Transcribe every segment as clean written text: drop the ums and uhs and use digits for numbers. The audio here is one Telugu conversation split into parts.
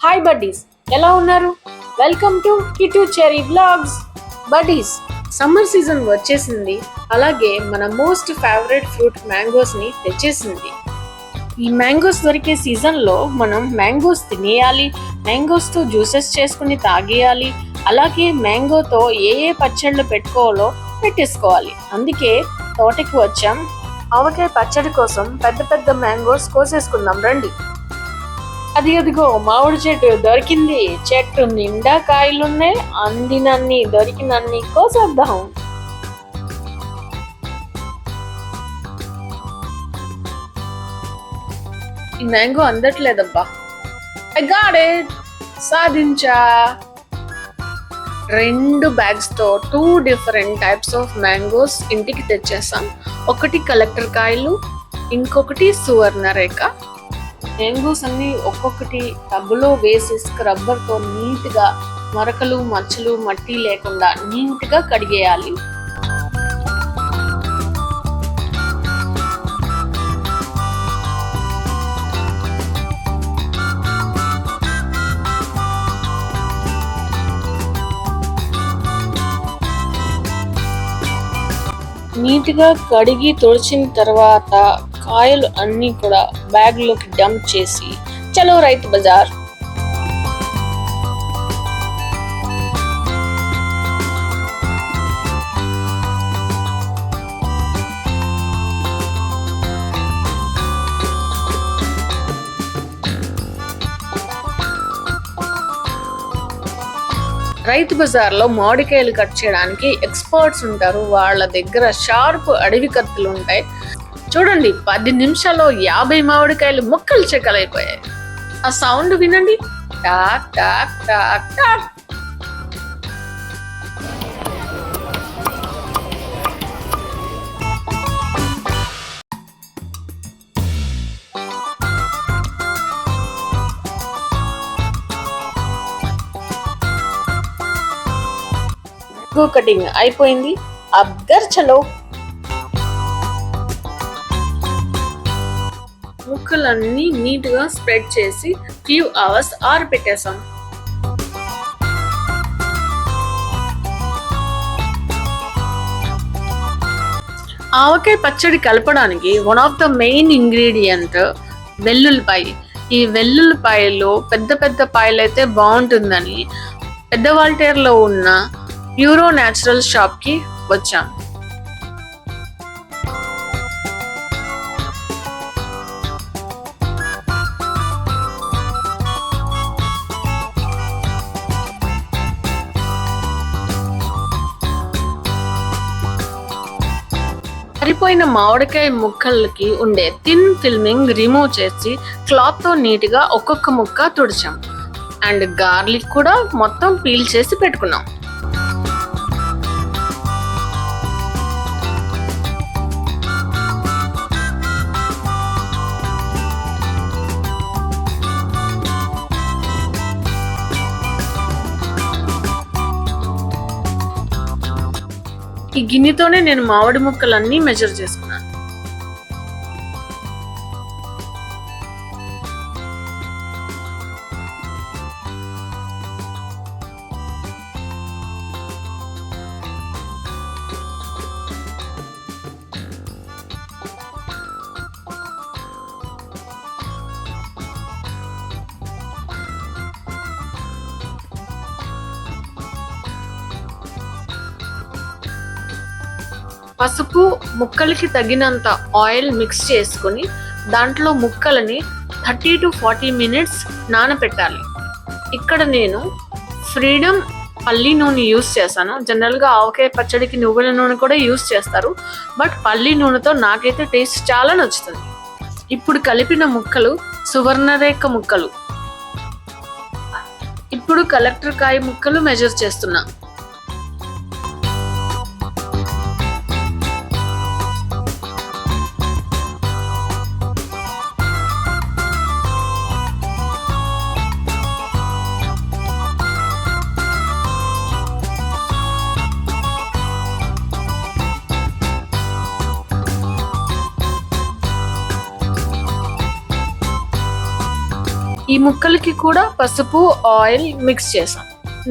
హాయ్ బడ్డీస్, ఎలా ఉన్నారు? Welcome to Kittu cherry vlogs. Buddies, summer season వచ్చేసింది. అలాగే మన మోస్ట్ ఫేవరెట్ ఫ్రూట్ మ్యాంగోస్ ని తెచ్చేసింది. ఈ మ్యాంగోస్ దొరికే సీజన్ లో మనం మ్యాంగోస్ తినేయాలి, మ్యాంగోస్ తో జ్యూసెస్ చేసుకుని తాగేయాలి. అలాగే మ్యాంగోతో ఏ పచ్చళ్ళు పెట్టుకోవాలో పెట్టేసుకోవాలి. అందుకే తోటకి వచ్చాం. ఆవకాయ పచ్చడి కోసం పెద్ద పెద్ద మ్యాంగోస్ కోసేసుకుందాం రండి. అదిగో మామిడి చెట్టు దొరికింది. చెట్టు నిండా కాయలున్నాయి. అందినన్ని దొరికినన్ని కోసేద్దాం. ఈ మ్యాంగో అందట్లేదబ్బా. ఐ గాట్ ఇట్, సాధించా. 2 బ్యాగ్స్ తో 2 డిఫరెంట్ టైప్స్ ఆఫ్ మ్యాంగోస్ ఇంటికి తెచ్చేసాం. ఒకటి కలెక్టర్ కాయలు, ఇంకొకటి సువర్ణరేఖ. మ్యాంగోస్ అన్ని ఒక్కొక్కటి టబ్బులో వేసి స్క్రబ్బర్ తో నీట్ గా మరకలు మచ్చలు మట్టి లేకుండా నీట్ గా కడిగేయాలి. నీట్ గా కడిగి తుడిచిన తర్వాత కాయలు అన్ని కూడా బ్యాగ్ లోకి డంప్ చేసి చలో రైతు బజార్. రైతు బజార్ లో మామిడికాయలు కట్ చేయడానికి ఎక్స్పర్ట్స్ ఉంటారు. వాళ్ళ దగ్గర షార్ప్ అడవి కత్తులు ఉంటాయి. చూడండి, 10 నిమిషాల్లో 50 మామిడికాయలు ముక్కలు చెక్కలైపోయాయి. ఆ సౌండ్ వినండి, talk talk talk talk. Cutting అయిపోయింది. అబ్గర్ చలో. ముక్కలన్నీ నీట్ గా స్ప్రెడ్ చేసి ఫ్యూ అవర్స్ ఆరబెట్టేసాం. ఆవకాయ పచ్చడి కలపడానికి one of the main ingredient వెల్లుల్లిపాయ. ఈ వెల్లుల్లిపాయలో పెద్ద పెద్ద పాయలు అయితే బాగుంటుందని పెద్దవాల్టేరులో ఉన్న ప్యూరో న్యాచురల్ షాప్ కి వచ్చాం. సరిపోయిన మామిడికాయ ముక్కలకి ఉండే థిన్ ఫిల్మింగ్ రిమూవ్ చేసి క్లాత్ తో నీట్ గా ఒక్కొక్క ముక్క తుడిచాం. అండ్ గార్లిక్ కూడా మొత్తం పీల్ చేసి పెట్టుకున్నాం. ఈ గిన్నెతోనే నేను మామిడి ముక్కలన్నీ మెజర్ చేసుకున్నాను. పసుపు, ముక్కలకి తగినంత ఆయిల్ మిక్స్ చేసుకుని దాంట్లో ముక్కలని 30 to 40 minutes నానబెట్టాలి. ఇక్కడ నేను ఫ్రీడమ్ పల్లి నూనె యూస్ చేశాను. జనరల్గా ఆవకాయ పచ్చడికి నువ్వుల నూనె కూడా యూస్ చేస్తారు, బట్ పల్లి నూనెతో నాకైతే టేస్ట్ చాలా నచ్చుతుంది. ఇప్పుడు కలిపిన ముక్కలు సువర్ణరేఖ ముక్కలు. ఇప్పుడు కలెక్టర్ కాయ ముక్కలు మెజర్ చేస్తున్నా. ఈ ఈ ముక్కలకి కూడా పసుపు ఆయిల్ మిక్స్ చేసాం.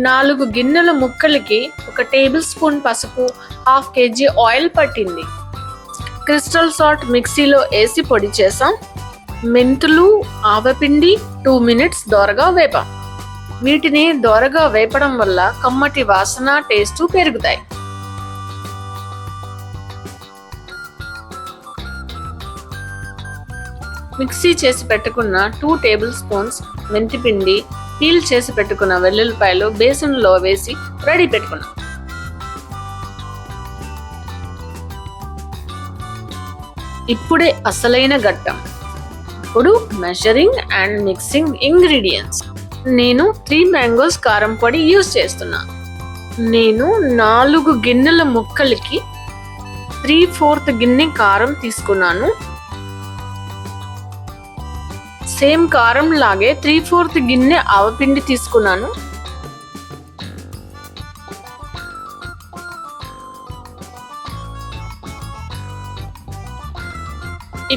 4 గిన్నెల ముక్కలకి 1 టేబుల్ స్పూన్ పసుపు, 1/2 kg ఆయిల్ పట్టింది. క్రిస్టల్ సాల్ట్ మిక్సీలో వేసి పొడి చేసాం. మెంతులు, ఆవపిండి 2 minutes దోరగా వేపాం. వీటిని దోరగా వేపడం వల్ల కమ్మటి వాసన, టేస్ట్ పెరుగుతాయి. మిక్సీ చేసి పెట్టుకున్న 2 టేబుల్ స్పూన్స్ మెంతిపిండి, పీల్ చేసి పెట్టుకున్న వెల్లుల్లిపాయలు బేసన్లో వేసి రెడీ పెట్టుకున్నాం. ఇప్పుడే అసలైన ఘట్టం. ఇప్పుడు మెజరింగ్ అండ్ మిక్సింగ్ ఇంగ్రీడియంట్స్. నేను 3 మ్యాంగోస్ కారం పొడి యూజ్ చేస్తున్నా. నేను 4 గిన్నెల ముక్కలకి 3/4 గిన్నె కారం తీసుకున్నాను. సేమ్ కారం లాగే 3/4 గిన్నె ఆవపిండి తీసుకున్నాను.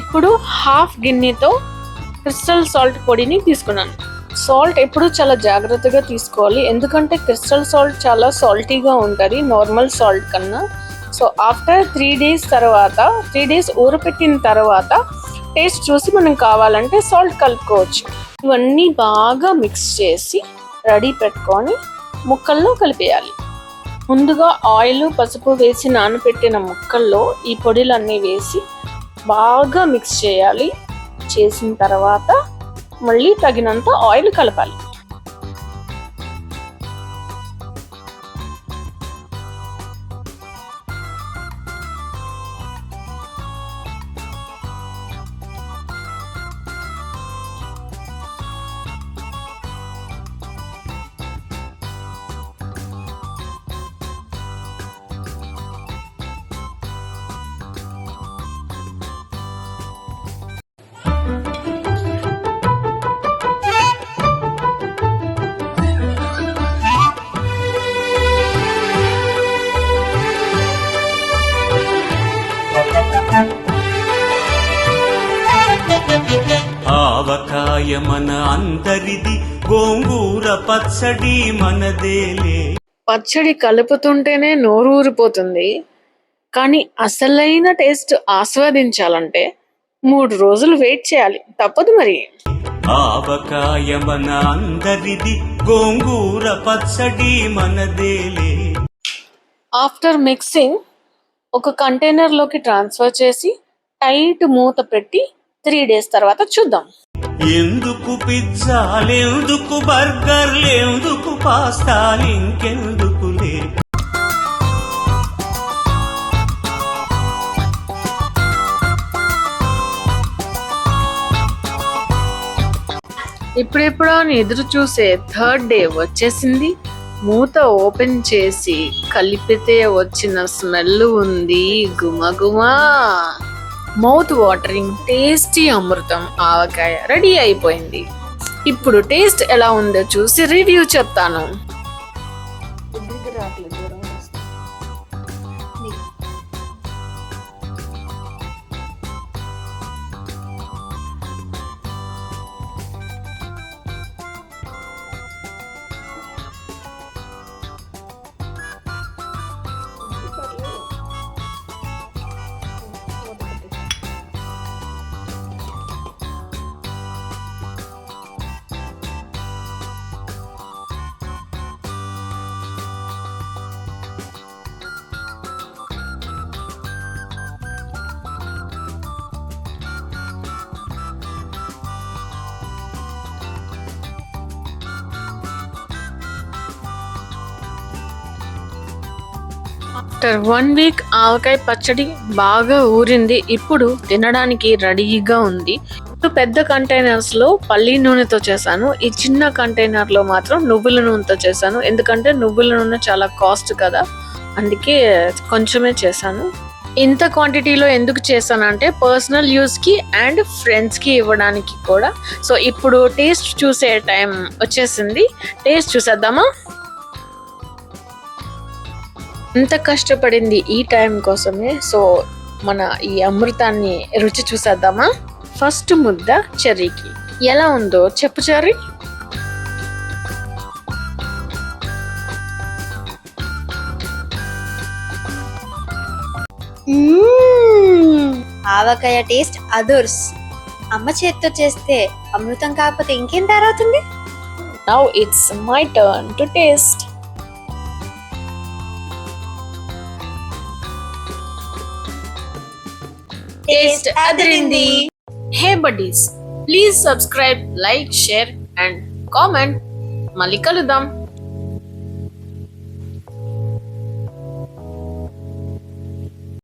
ఇప్పుడు 1/2 గిన్నెతో క్రిస్టల్ సాల్ట్ పొడిని తీసుకున్నాను. సాల్ట్ ఎప్పుడు చాలా జాగ్రత్తగా తీసుకోవాలి, ఎందుకంటే క్రిస్టల్ సాల్ట్ చాలా సాల్టీగా ఉంటుంది నార్మల్ సాల్ట్ కన్నా. సో ఆఫ్టర్ 3 days తర్వాత 3 days ఊరపెట్టిన తర్వాత టేస్ట్ చూసి మనం కావాలంటే సాల్ట్ కలుపుకోవచ్చు. ఇవన్నీ బాగా మిక్స్ చేసి రెడీ పెట్టుకొని ముక్కల్లో కలిపేయాలి. ముందుగా ఆయిల్, పసుపు వేసి నానబెట్టిన ముక్కల్లో ఈ పొడిలన్నీ వేసి బాగా మిక్స్ చేయాలి. చేసిన తర్వాత మళ్ళీ తగినంత ఆయిల్ కలపాలి. ఆవకాయ మన అందరిది, గోంగూర పచ్చడి మనదేలే. పచ్చడి కలుపుతుంటేనే నోరు ఊరిపోతుంది, కానీ అసలైన టేస్ట్ ఆస్వాదించాలంటే 3 రోజులు వెయిట్ చేయాలి, తప్పదు మరి. ఆవకాయ మన అందరిది, గోంగూర పచ్చడి మనదేలే. ఆఫ్టర్ మిక్సింగ్ ఒక కంటైనర్లోకి ట్రాన్స్ఫర్ చేసి టైట్ మూత పెట్టి 3 days తర్వాత చూద్దాం. ఎందుకు పిజ్జాలెందుకు, బర్గర్లెందుకు, పాస్తాలు ఇంకెందుకులే. ఇప్పుడెప్పుడో అని ఎదురు చూసే 3rd day వచ్చేసింది. మూత ఓపెన్ చేసి కలిపితే వచ్చిన స్మెల్ ఉంది, గుమగుమా. మౌత్ వాటరింగ్ టేస్టీ అమృతం ఆవకాయ రెడీ అయిపోయింది. ఇప్పుడు టేస్ట్ ఎలా ఉందో చూసి రివ్యూ చెప్తాను. ఆఫ్టర్ 1 week ఆవకాయ పచ్చడి బాగా ఊరింది. ఇప్పుడు తినడానికి రెడీగా ఉంది. పెద్ద కంటైనర్స్ లో పల్లి నూనెతో చేశాను. ఈ చిన్న కంటైనర్ లో మాత్రం నువ్వుల నూనెతో చేశాను, ఎందుకంటే నువ్వుల నూనె చాలా కాస్ట్ కదా, అందుకే కొంచెమే చేశాను. ఇంత క్వాంటిటీలో ఎందుకు చేశానంటే పర్సనల్ యూస్ కి అండ్ ఫ్రెండ్స్ కి ఇవ్వడానికి కూడా. సో ఇప్పుడు టేస్ట్ చూసే టైం వచ్చేసింది. టేస్ట్ చూసేద్దామా? ఎంత కష్టపడింది ఈ టైం కోసమే. సో మన ఈ అమృతాన్ని రుచి చూసేద్దామా? ఫస్ట్ ముద్ద చెర్రీకి, ఎలా ఉందో చెప్పు చారి. ఆవకాయ టేస్ట్ అదుర్స్. అమ్మ చేత్తో చేస్తే అమృతం కాకపోతే ఇంకేం తయారవుతుంది? Now it's my turn to taste. Taste Adirindi. Hey buddies, please subscribe, like, share and comment. మళ్ళీ కలుద్దాం.